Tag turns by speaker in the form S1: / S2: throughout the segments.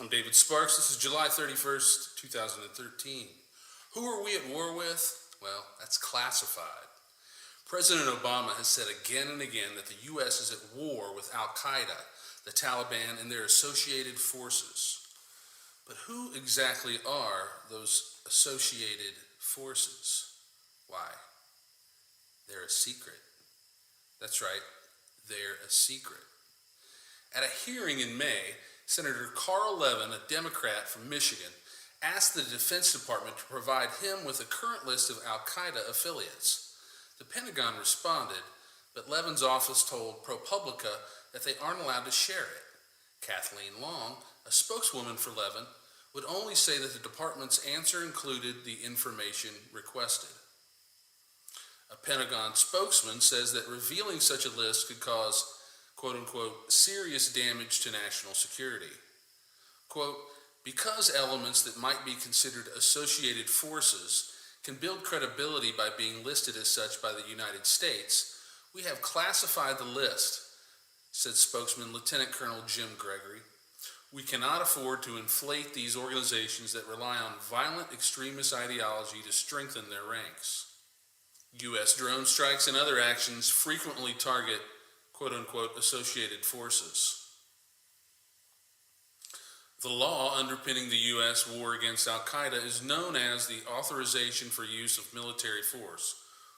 S1: I'm David Sparks. This is July 31st, 2013. Who are we at war with? Well, that's classified. President Obama has said again and again that the U.S. is at war with Al-Qaeda, the Taliban, and their associated forces. But who exactly are those associated forces? Why? They're a secret. That's right, they're a secret. At a hearing in May, Senator Carl Levin, a Democrat from Michigan, asked the Defense Department to provide him with a current list of Al-Qaeda affiliates. The Pentagon responded, but Levin's office told ProPublica that they aren't allowed to share it. Kathleen Long, a spokeswoman for Levin, would only say that the department's answer included the information requested. A Pentagon spokesman says that revealing such a list could cause, quote-unquote, serious damage to national security. Quote, because elements that might be considered associated forces can build credibility by being listed as such by the United States, we have classified the list, said spokesman Lieutenant Colonel Jim Gregory. We cannot afford to inflate these organizations that rely on violent extremist ideology to strengthen their ranks. U.S. drone strikes and other actions frequently target quote-unquote associated forces. The law underpinning the U.S. war against Al-Qaeda is known as the Authorization for Use of Military Force,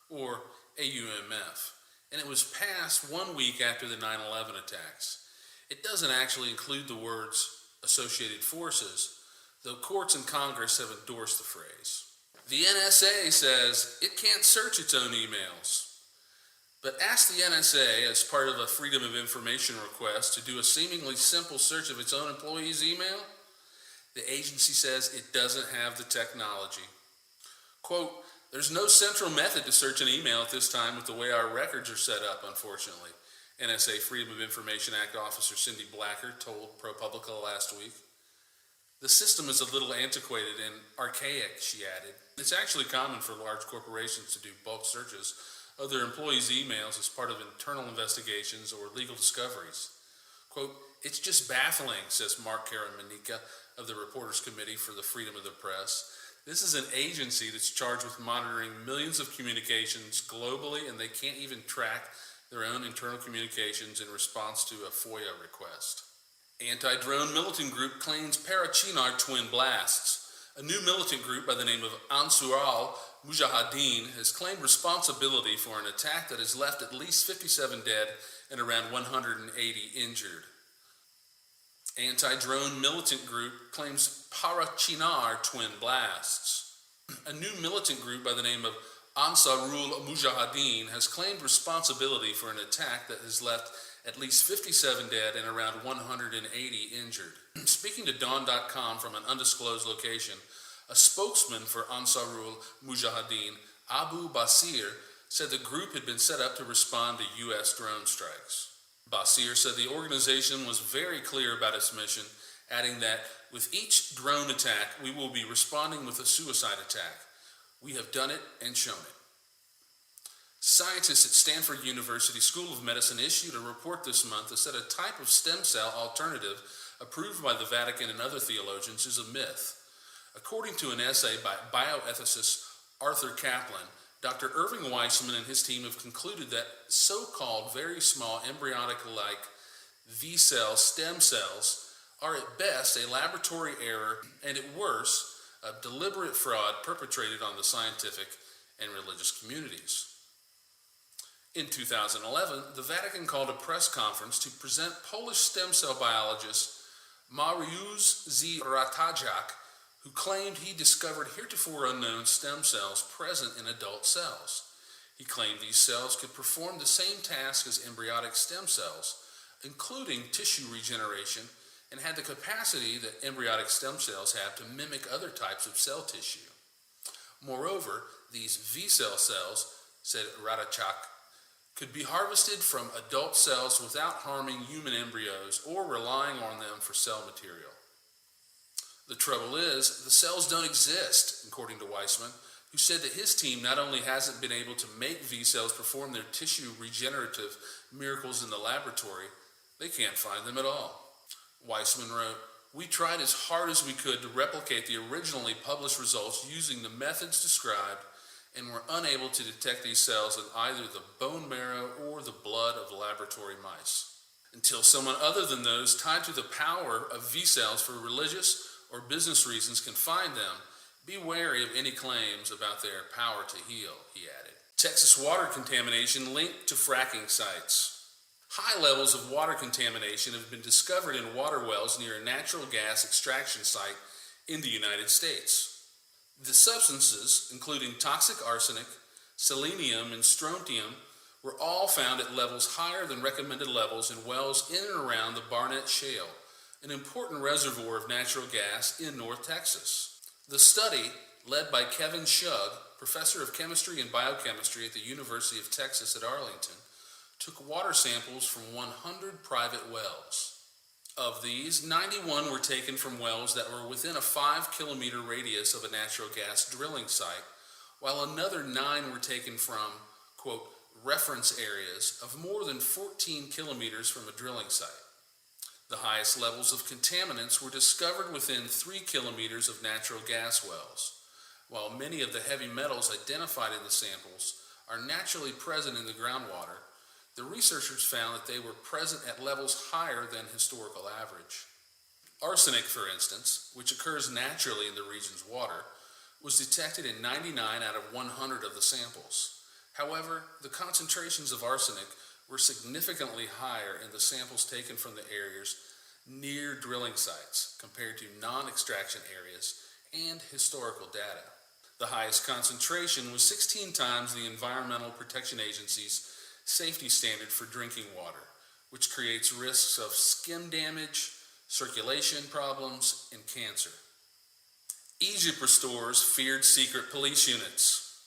S1: or AUMF, and it was passed 1 week after the 9/11 attacks. It doesn't actually include the words associated forces, though courts and Congress have endorsed the phrase. The NSA says it can't search its own emails. But ask the NSA, as part of a Freedom of Information request, to do a seemingly simple search of its own employees' email. The agency says it doesn't have the technology. Quote, there's no central method to search an email at this time with the way our records are set up, unfortunately, NSA Freedom of Information Act officer Cindy Blacker told ProPublica last week. The system is a little antiquated and archaic, she added. It's actually common for large corporations to do bulk searches of their employees' emails as part of internal investigations or legal discoveries. Quote, it's just baffling, says Mark Karamaneka of the Reporters Committee for the Freedom of the Press. This is an agency that's charged with monitoring millions of communications globally, and they can't even track their own internal communications in response to a FOIA request. AntiDrone militant group claims Parachinar twin blasts. A new militant group by the name of Ansar al-Mujahideen has claimed responsibility for an attack that has left at least 57 dead and around 180 injured. AntiDrone militant group claims Parachinar twin blasts. A new militant group by the name of Ansarul Mujahideen has claimed responsibility for an attack that has left at least 57 dead and around 180 injured. Speaking to Dawn.com from an undisclosed location, a spokesman for Ansarul Mujahideen, Abu Basir, said the group had been set up to respond to U.S. drone strikes. Basir said the organization was very clear about its mission, adding that with each drone attack, we will be responding with a suicide attack. We have done it and shown it. Scientists at Stanford University School of Medicine issued a report this month that said a type of stem cell alternative approved by the Vatican and other theologians is a myth. According to an essay by bioethicist Arthur Kaplan, Dr. Irving Weissman and his team have concluded that so-called very small embryonic-like VCells stem cells are at best a laboratory error and at worst a deliberate fraud perpetrated on the scientific and religious communities. In 2011, the Vatican called a press conference to present Polish stem cell biologist Mariusz Ratajczak, who claimed he discovered heretofore unknown stem cells present in adult cells. He claimed these cells could perform the same task as embryonic stem cells, including tissue regeneration, and had the capacity that embryonic stem cells have to mimic other types of cell tissue. Moreover, these VCell cells, said Ratajczak, could be harvested from adult cells without harming human embryos or relying on them for cell material. The trouble is, the cells don't exist, according to Weissman, who said that his team not only hasn't been able to make V-cells perform their tissue regenerative miracles in the laboratory, they can't find them at all. Weissman wrote, We tried as hard as we could to replicate the originally published results using the methods described and were unable to detect these cells in either the bone marrow or the blood of laboratory mice. Until someone other than those tied to the power of VCells for religious or business reasons can find them, be wary of any claims about their power to heal, he added. Texas water contamination linked to fracking sites. High levels of water contamination have been discovered in water wells near a natural gas extraction site in the United States. The substances, including toxic arsenic, selenium, and strontium, were all found at levels higher than recommended levels in wells in and around the Barnett Shale, an important reservoir of natural gas in North Texas. The study, led by Kevin Shug, professor of chemistry and biochemistry at the University of Texas at Arlington, took water samples from 100 private wells. Of these, 91 were taken from wells that were within a 5-kilometer radius of a natural gas drilling site, while another 9 were taken from, quote, reference areas of more than 14 kilometers from a drilling site. The highest levels of contaminants were discovered within 3 kilometers of natural gas wells. While many of the heavy metals identified in the samples are naturally present in the groundwater, the researchers found that they were present at levels higher than historical average. Arsenic, for instance, which occurs naturally in the region's water, was detected in 99 out of 100 of the samples. However, the concentrations of arsenic were significantly higher in the samples taken from the areas near drilling sites compared to non-extraction areas and historical data. The highest concentration was 16 times the Environmental Protection Agency's safety standard for drinking water, which creates risks of skin damage, circulation problems, and cancer. Egypt restores feared secret police units.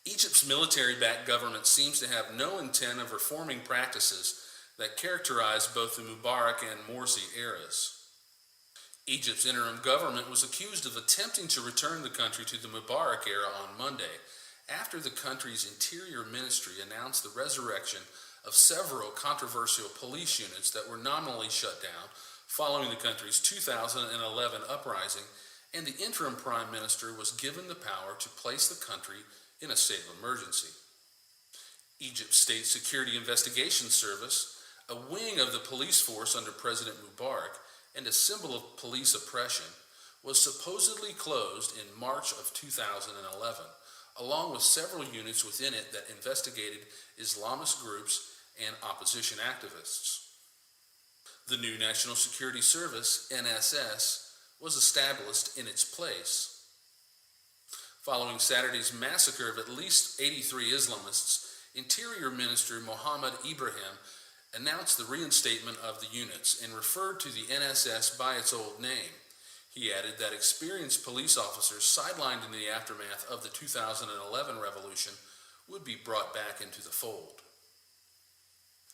S1: Egypt's military-backed government seems to have no intent of reforming practices that characterize both the Mubarak and Morsi eras. Egypt's interim government was accused of attempting to return the country to the Mubarak era on Monday, after the country's interior ministry announced the resurrection of several controversial police units that were nominally shut down following the country's 2011 uprising, and the interim prime minister was given the power to place the country in a state of emergency. Egypt's State Security Investigation Service, a wing of the police force under President Mubarak and a symbol of police oppression, was supposedly closed in March of 2011, along with several units within it that investigated Islamist groups and opposition activists. The new National Security Service, NSS, was established in its place. Following Saturday's massacre of at least 83 Islamists, Interior Minister Mohammed Ibrahim announced the reinstatement of the units and referred to the NSS by its old name. He added that experienced police officers sidelined in the aftermath of the 2011 revolution would be brought back into the fold.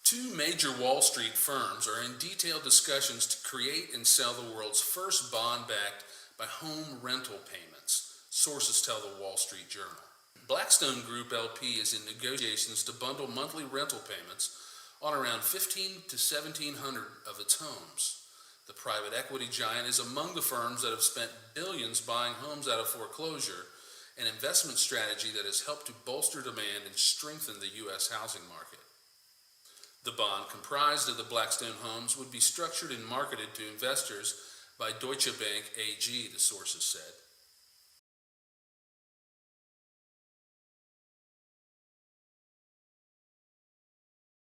S1: Two major Wall Street firms are in detailed discussions to create and sell the world's first bond backed by home rental payments, sources tell the Wall Street Journal. Blackstone Group LP is in negotiations to bundle monthly rental payments on around 1,500 to 1,700 of its homes. The private equity giant is among the firms that have spent billions buying homes out of foreclosure, an investment strategy that has helped to bolster demand and strengthen the U.S. housing market. The bond comprised of the Blackstone homes would be structured and marketed to investors by Deutsche Bank AG, the sources said.